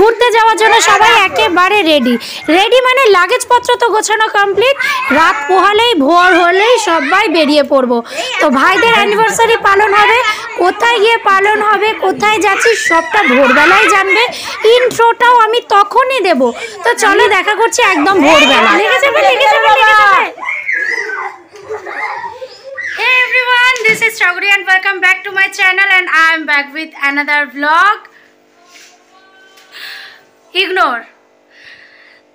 ঘুরতে যাওয়ার জন্য সবাই একেবারে রেডি রেডি, মানে লাগেজপত্র তো গোছানো কমপ্লিট। রাত পোহালেই ভোর হলেই সবাই বেরিয়ে পড়বো। তো ভাইদের অ্যানিভার্সারি পালন হবে, কোথায় গিয়ে পালন হবে, কোথায় যাচ্ছি সবটা ভোরবেলায় জানবে। ইন্ট্রোটাও আমি তখনই দেব। তো চলো দেখা করছি একদম ভোরবেলা। লেগে যাবে। Hey everyone, this is Chowdhury and welcome back to my channel and I am back with another vlog. Ignore.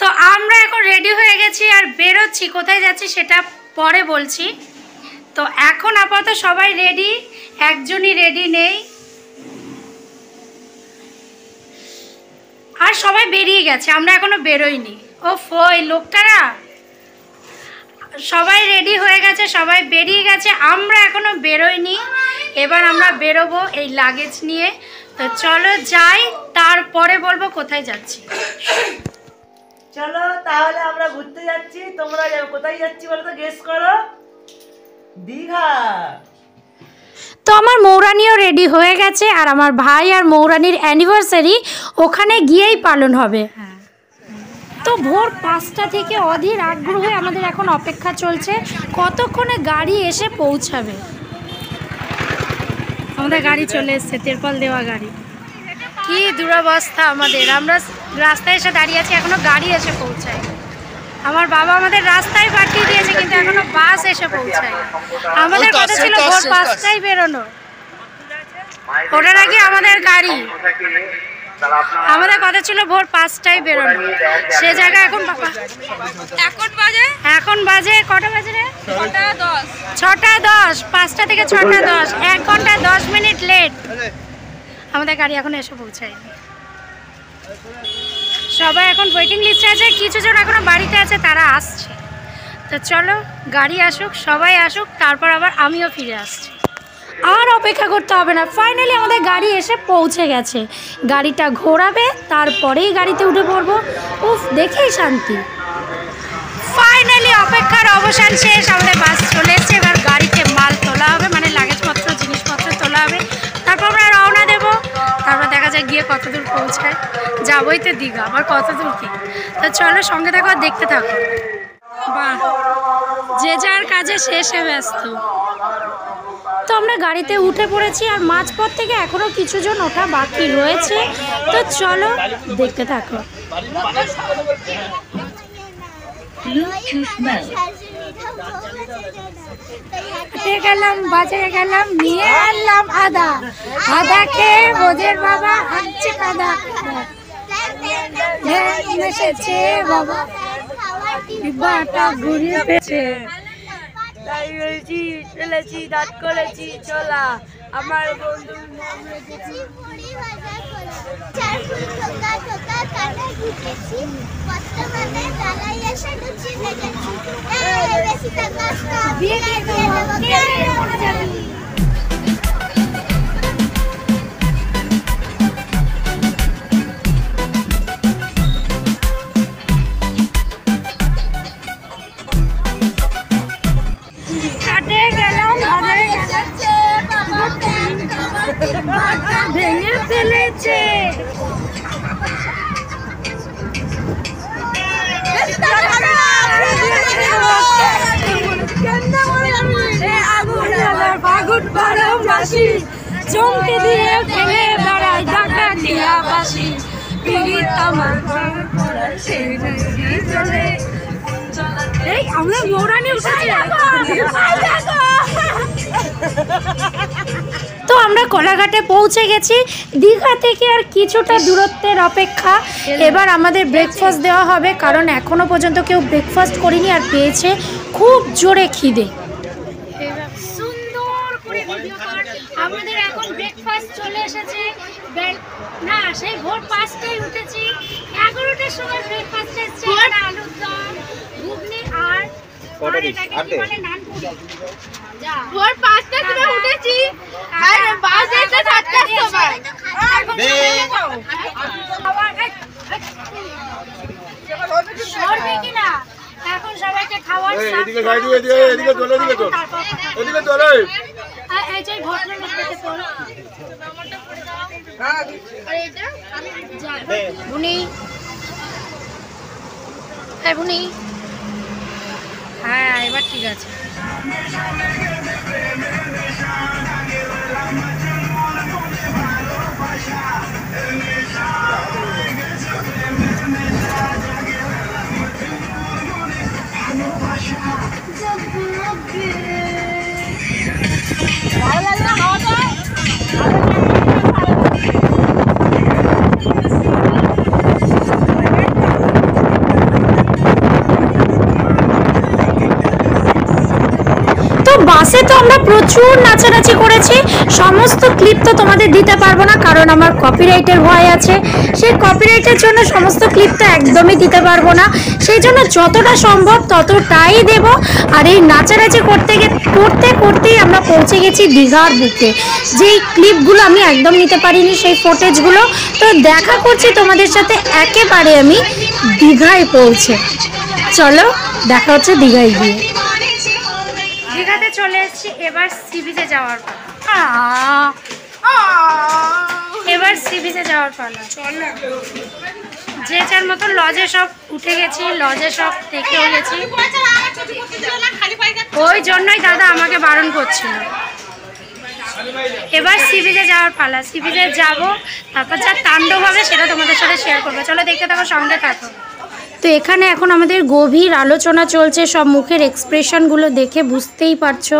তো আমরা এখন রেডি হয়ে গেছি আর বেরোচ্ছি, কোথায় যাচ্ছি সেটা পরে বলছি। তো এখন আপাতত সবাই রেডি, একজনই রেডি নেই আর সবাই বেরিয়ে গেছে, আমরা এখনো বেরোইনি। ওফো, এই লোকটারা সবাই রেডি হয়ে গেছে, সবাই বেরিয়ে গেছে, আমরা এখনো বেরোইনি। এবার আমরা বেরোবো এই লাগেজ নিয়ে। তো চলো যাই, তারপরে বলবো কোথায় যাচ্ছি। চলো তাহলে আমরা ঘুরতে যাচ্ছি, তোমরা কোথায় যাচ্ছি বলো তো, গেস করো। দীঘা। তো আমার মৌরানিও রেডি হয়ে গেছে আর আমার ভাই আর মৌরানির অ্যানিভার্সারি ওখানে গিয়েই পালন হবে। তো ভোর 5টা থেকে অধীর আগ্রহে আমাদের এখন অপেক্ষা চলছে কতক্ষণে গাড়ি এসে পৌঁছাবে। আমাদের গাড়ি চলে এসছে, তেরপল দেওয়া গাড়ি। কি দুরবস্থা আমাদের, আমরা রাস্তায় এসে দাঁড়িয়ে আছি, এখনো গাড়ি এসে পৌঁছায়। আমার বাবা আমাদের রাস্তায় পাঠিয়ে দিয়েছে কিন্তু এখনো বাস এসে পৌঁছায়। আমাদের কথা ছিল ভোর 5টায় বেরোনো, ওটার আগে আমাদের গাড়ি। আমাদের কথা ছিল ভোর 5টায় বেরোনো, সে জায়গায় এখন বাজে কটা বাজে রে? 6টা 10। 5টা থেকে 6টা 10, 1 ঘন্টা 10 মিনিট লেট। আমাদের গাড়ি এখন এসে পৌঁছায়নি। সবাই এখন ওয়েটিং লিস্টে আছে, কিছু জন এখনো বাড়িতে আছে, তারা আসছে। তো চলো গাড়ি আসুক, সবাই আসুক, তারপর আবার আমিও ফিরে আসছি। আর অপেক্ষা করতে হবে না, ফাইনালি আমাদের গাড়ি এসে পৌঁছে গেছে। গাড়িটা ঘোরাবে, তারপরেই গাড়িতে উঠে পড়বো। উফ, দেখেই শান্তি। ফাইনালি অপেক্ষার অবসান শেষ, আমাদের বাস চলে এসেছে। এবার গাড়িতে মাল তোলা হবে, মানে লাগেজপত্র জিনিসপত্র তোলা হবে, তারপর আমরা রওনা দেবো। তারপর দেখা যায় গিয়ে কত দূর পৌঁছায়। যাবোই তো দীঘা, আবার কত দূর কি। তো চলো সঙ্গে থাকো আর দেখতে থাকো। বাহ, যে যার কাজে শেষে ব্যস্ত। তো আমরা গাড়িতে উঠে পড়েছি আর মাঝপথ থেকে এখনো কিছু জন ওঠা বাকি রয়েছে। তো চলো দেখতে থাকো। গেলাম বাজারে, গেলাম নিয়ে আনলাম আদা। আদা খেয়ে বোঝের বাবা হাঁটছে কাদা। এসেছে বাবা, বাটা ঘুরিয়ে পেয়েছে। তাই বলছি, চলেছি, দাঁত করেছি চলা। আমার বন্ধু ভেঙে ফেলেছে। চমকে দিয়ে ফেলে বেড়ায় ডাকা দিয়া বাসি। এই আমরা মৌরানি উঠেছি। তো আমরা কোলাঘাটে পৌঁছে গেছি। দীঘা থেকে আর কিছুটা দূরত্বের অপেক্ষা। এবার আমাদের ব্রেকফাস্ট দেওয়া হবে, কারণ এখনো পর্যন্ত কেউ ব্রেকফাস্ট করিনি আর পেয়েছে খুব জোরে খিদে। সুন্দর করে ভিডিও কর। আমাদের এখন ব্রেকফাস্ট চলে এসেছে। না, সেই ভোর 5টায় উঠেছি, 11টার সময় ব্রেকফাস্ট এসেছে। আলুর দম, ঘুগনি আর ভোর 5টার সময় উঠেছি আর বাস এসে 7টার সময়। এখন সবাইকে খাওয়ার বুনি হ্যাঁ বুনি হ্যাঁ এবার ঠিক আছে। বাসে তো আমরা প্রচুর নাচানাচি করেছি, সমস্ত ক্লিপ তো তোমাদের দিতে পারবো না কারণ আমার কপিরাইটের ভয় আছে। সেই কপিরাইটের জন্য সমস্ত ক্লিপ তো একদমই দিতে পারবো না, সেই জন্য যতটা সম্ভব ততটাই দেব। আর এই নাচানাচি করতেই আমরা পৌঁছে গেছি দীঘার বুকে। যেই ক্লিপগুলো আমি একদম নিতে পারিনি সেই ফুটেজগুলো তো দেখা করছি তোমাদের সাথে একেবারে আমি দীঘায় পৌঁছে। চলো দেখা হচ্ছে দীঘায় গিয়ে। দীঘাতে চলে এসেছি, এবার সি বিচে যাওয়ার পালা। এবার সি বিচে যাওয়ার পালা। যে যার মতো লজে সব উঠে গেছি, লজে সব দেখেও গেছি, ওই জন্যই দাদা আমাকে বারণ করছিল। এবার সি বিচে যাওয়ার পালা। সি বিচে যাবো, তারপর যা তাণ্ডব হবে সেটা তোমাদের সাথে শেয়ার করবো। চলো দেখতে থাকো, সঙ্গে থাকো। তো এখানে এখন আমাদের গভীর আলোচনা চলছে, সব মুখের এক্সপ্রেশনগুলো দেখে বুঝতেই পারছো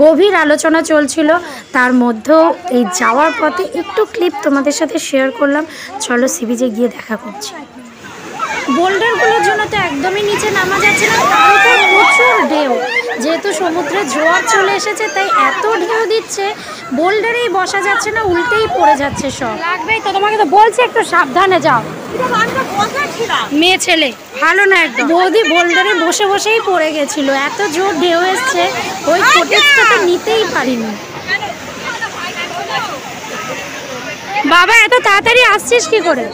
গভীর আলোচনা চলছিল। তার মধ্যেও এই যাওয়ার পথে একটু ক্লিপ তোমাদের সাথে শেয়ার করলাম। চলো সি বিচে গিয়ে দেখা করছি। বোল্ডারগুলোর জন্য তো একদমই নিচে নামা যাচ্ছে না, তার উপর প্রচুর ঢেউ। যেহেতু সমুদ্রে জোয়ার চলে এসেছে তাই এত ঢেউ দিচ্ছে, বোল্ডারেই বসা যাচ্ছে না, উল্টেই পড়ে যাচ্ছে সব। লাগবেই তো, তোমাকে তো বলছি একটু সাবধানে যাও। মেয়ে ছেলে ভালো না একদম। বৌদি বোল্ডারে বসে বসেই পড়ে গেছিল, এত জোর ঢেউ এসছে, ওই ফুটেজটা তো নিতেই পারিনি। বাবা এত তাড়াতাড়ি আসছিস কি করে?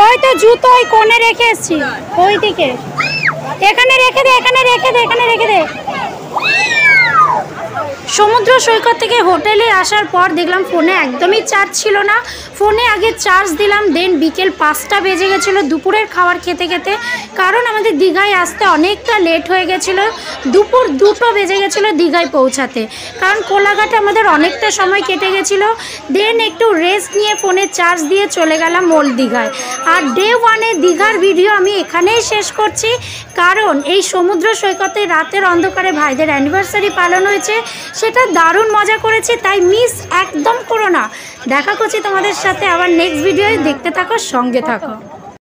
ওই তো জুতো ওই কোণে রেখে এসছি, ওই দিকে। এখানে রেখে দে, এখানে রেখে দে, এখানে রেখে দে। সমুদ্র সৈকত থেকে হোটেলে আসার পর দেখলাম ফোনে একদমই চার্জ ছিল না। ফোনে আগে চার্জ দিলাম, দেন বিকেল 5টা বেজে গেছিলো দুপুরের খাবার খেতে খেতে, কারণ আমাদের দীঘায় আসতে অনেকটা লেট হয়ে গেছিলো। দুপুর 2টো বেজে গেছিলো দীঘায় পৌঁছাতে, কারণ কোলাঘাটে আমাদের অনেকটা সময় কেটে গেছিলো। দেন একটু রেস্ট নিয়ে ফোনে চার্জ দিয়ে চলে গেলাম ওল্ড দীঘায়। আর ডে 1-এ দীঘার ভিডিও আমি এখানেই শেষ করছি, কারণ এই সমুদ্র সৈকতে রাতের অন্ধকারে ভাইদের অ্যানিভার্সারি পালন হয়েছে, সেটা দারুণ মজা করেছি, তাই মিস একদম করো না। দেখা করছি তোমাদের সাথে আবার নেক্সট ভিডিওয়, দেখতে থাকো, সঙ্গে থাকো।